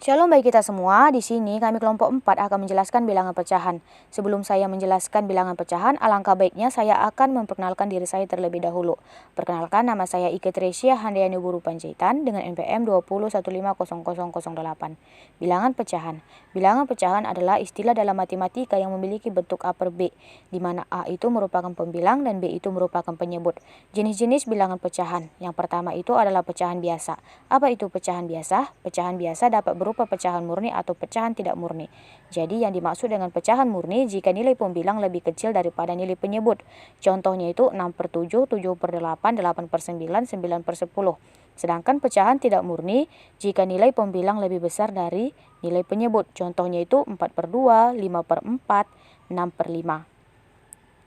Shalom bagi kita semua. Di sini kami kelompok 4 akan menjelaskan bilangan pecahan. Sebelum saya menjelaskan bilangan pecahan, alangkah baiknya saya akan memperkenalkan diri saya terlebih dahulu. Perkenalkan, nama saya Ike Tresia Handayani Guru Panjaitan dengan NPM 20150008. Bilangan pecahan. Bilangan pecahan adalah istilah dalam matematika yang memiliki bentuk A per B, di mana A itu merupakan pembilang dan B itu merupakan penyebut. Jenis-jenis bilangan pecahan. Yang pertama itu adalah pecahan biasa. Apa itu pecahan biasa? Pecahan biasa dapat berupa pecahan murni atau pecahan tidak murni. Jadi yang dimaksud dengan pecahan murni jika nilai pembilang lebih kecil daripada nilai penyebut. Contohnya itu 6/7, 7/8, 8/9, 9/10. Sedangkan pecahan tidak murni jika nilai pembilang lebih besar dari nilai penyebut. Contohnya itu 4/2, 5/4, 6/5.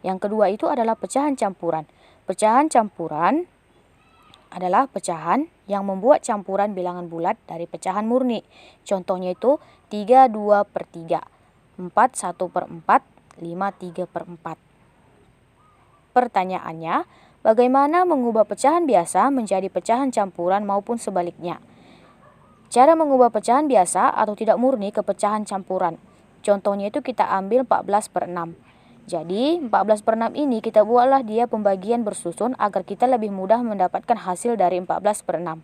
Yang kedua itu adalah pecahan campuran. Pecahan campuran adalah pecahan yang membuat campuran bilangan bulat dari pecahan murni. Contohnya itu 3/2/3, 4/1/4, 5/3/4. Pertanyaannya, bagaimana mengubah pecahan biasa menjadi pecahan campuran maupun sebaliknya? Cara mengubah pecahan biasa atau tidak murni ke pecahan campuran. Contohnya itu kita ambil 14/6. Jadi 14/6 ini kita buatlah dia pembagian bersusun agar kita lebih mudah mendapatkan hasil dari 14/6.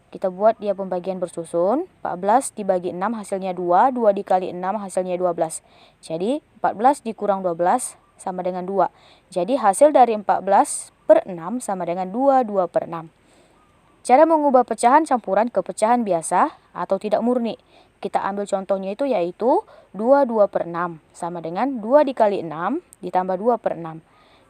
Kita buat dia pembagian bersusun, 14 dibagi 6 hasilnya 2, 2 dikali 6 hasilnya 12. Jadi 14 dikurang 12 sama dengan 2. Jadi hasil dari 14/6 sama dengan 22/6. Cara mengubah pecahan campuran ke pecahan biasa atau tidak murni. Kita ambil contohnya itu yaitu 22/6 sama dengan 2 dikali 6 ditambah 2/6.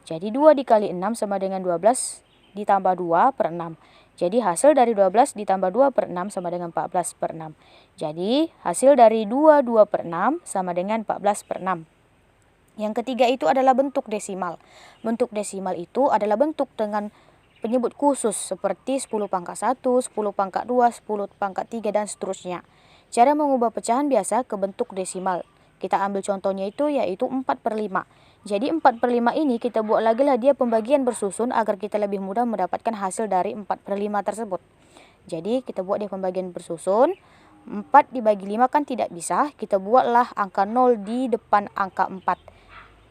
Jadi 2 dikali 6 sama dengan 12 ditambah 2/6. Jadi hasil dari 12 ditambah 2/6 sama dengan 14/6. Jadi hasil dari 22/6 sama dengan 14/6. Yang ketiga itu adalah bentuk desimal. Bentuk desimal itu adalah bentuk dengan penyebut khusus seperti 10⁻1, 10⁻2, 10⁻3 dan seterusnya. Cara mengubah pecahan biasa ke bentuk desimal. Kita ambil contohnya itu yaitu 4/5. Jadi 4/5 ini kita buat lagi lah dia pembagian bersusun agar kita lebih mudah mendapatkan hasil dari 4/5 tersebut. Jadi kita buat dia pembagian bersusun. 4 dibagi 5 kan tidak bisa. Kita buatlah angka 0 di depan angka 4.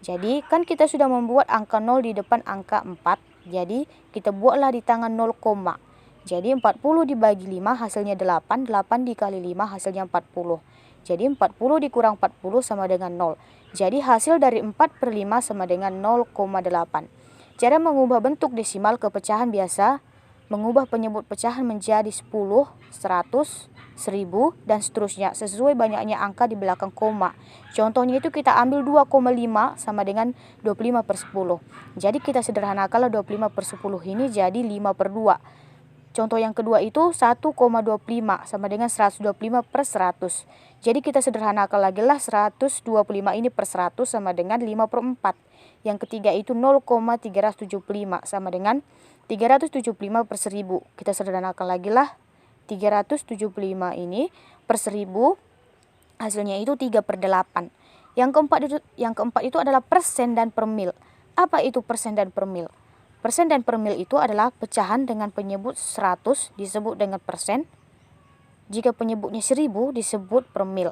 Jadi kan kita sudah membuat angka 0 di depan angka 4. Jadi kita buatlah di tangan 0, jadi 40 dibagi 5 hasilnya 8, 8 dikali 5 hasilnya 40. Jadi 40 dikurang 40 sama dengan 0. Jadi hasil dari 4/5 sama dengan 0,8. Cara mengubah bentuk desimal ke pecahan biasa, mengubah penyebut pecahan menjadi 10, 100, 1000 dan seterusnya sesuai banyaknya angka di belakang koma. Contohnya itu kita ambil 2,5 sama dengan 25/10. Jadi kita sederhanakanlah 25/10 ini jadi 5/2. Contoh yang kedua itu 1,25 sama dengan 125/100. Jadi kita sederhanakan lagi lah 125 ini per 100 sama dengan 5/4. Yang ketiga itu 0,375 sama dengan 375/1000. Kita sederhanakan lagi lah 375 ini per 1000 hasilnya itu 3/8. Yang keempat itu adalah persen dan per mil. Apa itu persen dan per mil? Persen dan per mil itu adalah pecahan dengan penyebut 100 disebut dengan persen. Jika penyebutnya 1000 disebut per mil.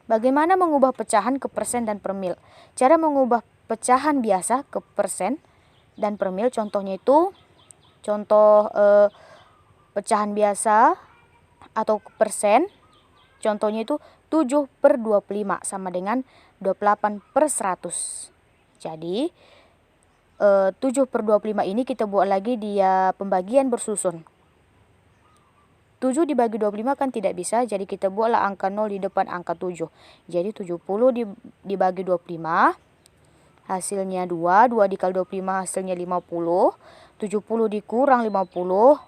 Bagaimana mengubah pecahan ke persen dan per mil? Cara mengubah pecahan biasa ke persen dan per mil contohnya itu contoh pecahan biasa atau persen. Contohnya itu 7/25 sama dengan 28/100. Jadi 7/25 ini kita buat lagi dia pembagian bersusun. 7 dibagi 25 kan tidak bisa, jadi kita buatlah angka 0 di depan angka 7. Jadi 70 dibagi 25, hasilnya 2, 2 dikali 25 hasilnya 50, 70 dikurang 50,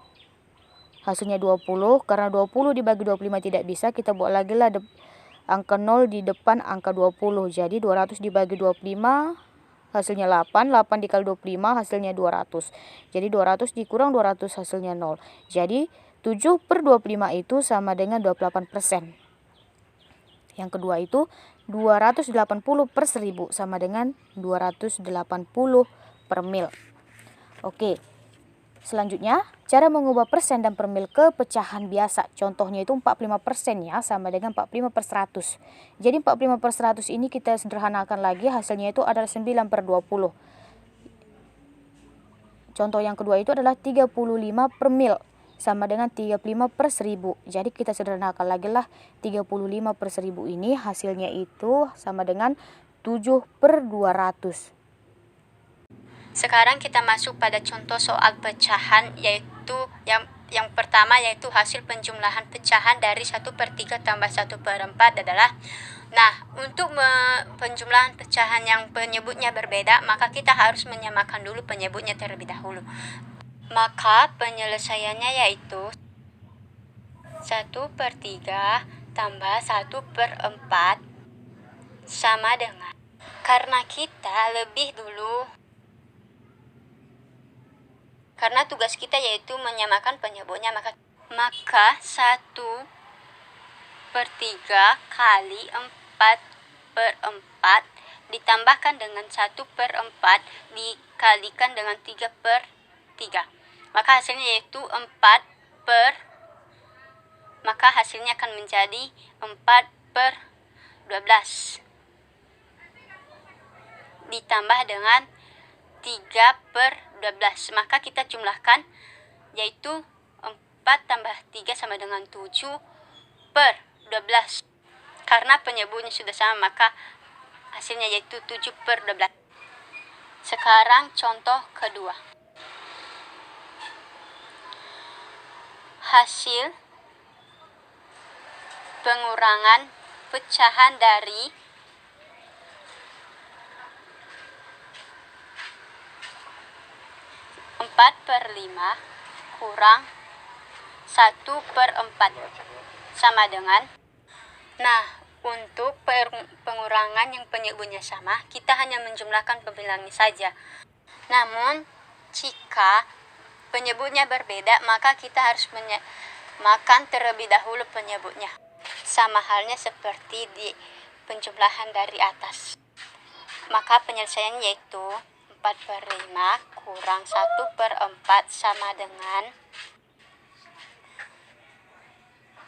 hasilnya 20, karena 20 dibagi 25 tidak bisa, kita buat lagi lah angka 0 di depan angka 20, jadi 200 dibagi 25, hasilnya 8, 8 dikali 25 hasilnya 200. Jadi 200 dikurang 200 hasilnya 0. Jadi 7/25 itu sama dengan 28%. Yang kedua itu 280/1000 sama dengan 280 per mil. Oke. Selanjutnya, cara mengubah persen dan per mil ke pecahan biasa. Contohnya itu 45% ya, sama dengan 45/100. Jadi 45/100 ini kita sederhanakan lagi, hasilnya itu adalah 9/20. Contoh yang kedua itu adalah 35 per mil, sama dengan 35/1000. Jadi kita sederhanakan lagi lah, 35/1000 ini hasilnya itu sama dengan 7/200. Sekarang kita masuk pada contoh soal pecahan, yaitu yang pertama yaitu hasil penjumlahan pecahan dari 1/3 tambah 1/4 adalah. Nah, untuk penjumlahan pecahan yang penyebutnya berbeda, maka kita harus menyamakan dulu penyebutnya terlebih dahulu. Maka penyelesaiannya yaitu 1/3 tambah 1/4 sama dengan, karena kita lebih dulu, karena tugas kita yaitu menyamakan penyebutnya, maka 1/3 kali 4/4 ditambahkan dengan 1/4 dikalikan dengan 3/3. Maka hasilnya yaitu maka hasilnya akan menjadi 4/12 ditambah dengan 3/12. Maka kita jumlahkan, yaitu 4 tambah 3 sama dengan 7/12. Karena penyebutnya sudah sama, maka hasilnya yaitu 7/12. Sekarang contoh kedua. Hasil pengurangan pecahan dari 4/5 kurang 1/4 sama dengan. Nah, untuk pengurangan yang penyebutnya sama, kita hanya menjumlahkan pembilangnya saja. Namun, jika penyebutnya berbeda, maka kita harus menyamakan terlebih dahulu penyebutnya. Sama halnya seperti di penjumlahan dari atas. Maka penyelesaiannya yaitu 4/5 kurang 1/4 sama dengan,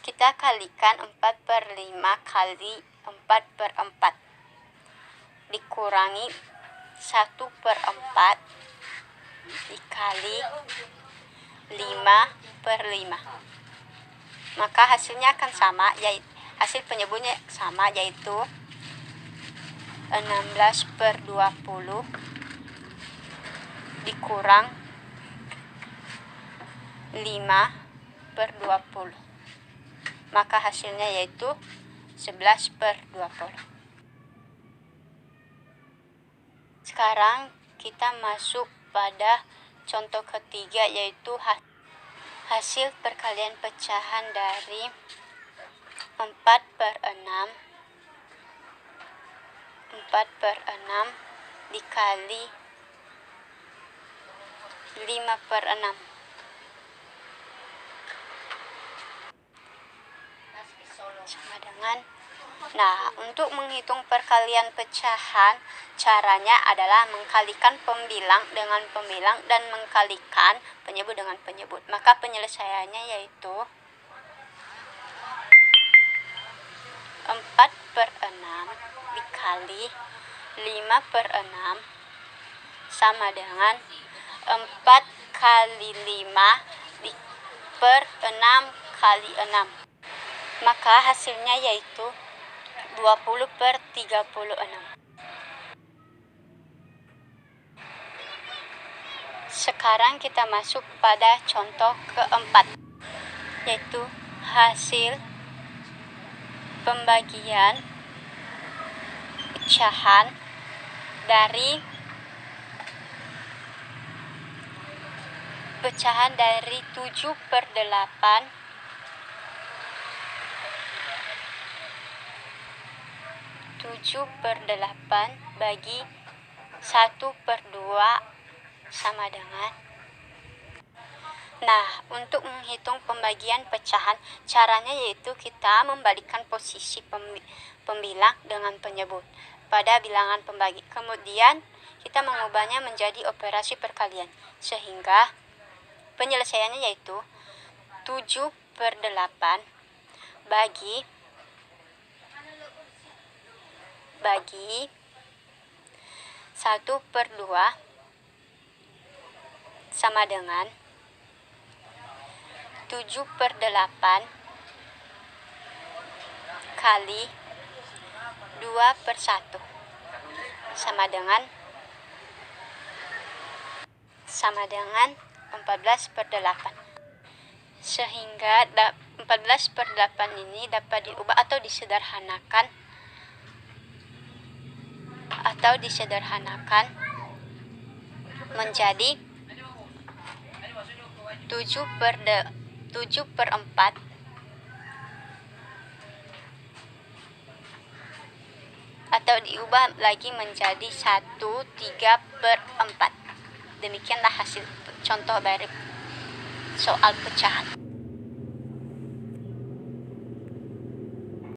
kita kalikan 4/5 kali 4/4 dikurangi 1/4 dikali 5/5. Maka hasilnya akan sama, yaitu hasil penyebutnya sama, yaitu 16/20 dikurang 5/20. Maka hasilnya yaitu 11/20. Sekarang kita masuk pada contoh ketiga, yaitu hasil perkalian pecahan dari 4/6 dikali 5/6 sama dengan. Nah, untuk menghitung perkalian pecahan, caranya adalah mengkalikan pembilang dengan pembilang dan mengkalikan penyebut dengan penyebut. Maka penyelesaiannya yaitu 4/6 dikali 5/6 sama dengan 4 kali 5 per 6 kali 6. Maka hasilnya yaitu 20/36. Sekarang kita masuk pada contoh keempat, yaitu hasil pembagian pecahan dari 7/8 bagi 1/2 sama dengan. Nah, untuk menghitung pembagian pecahan, caranya yaitu kita membalikkan posisi pembilang dengan penyebut pada bilangan pembagi. Kemudian kita mengubahnya menjadi operasi perkalian, sehingga penyelesaiannya yaitu 7/8 bagi 1/2 sama dengan 7/8 kali 2/1 sama dengan 14/8. Sehingga 14/8 ini dapat diubah atau disederhanakan menjadi 7/4 atau diubah lagi menjadi 1/3/4. Demikianlah hasil contoh dari soal pecahan.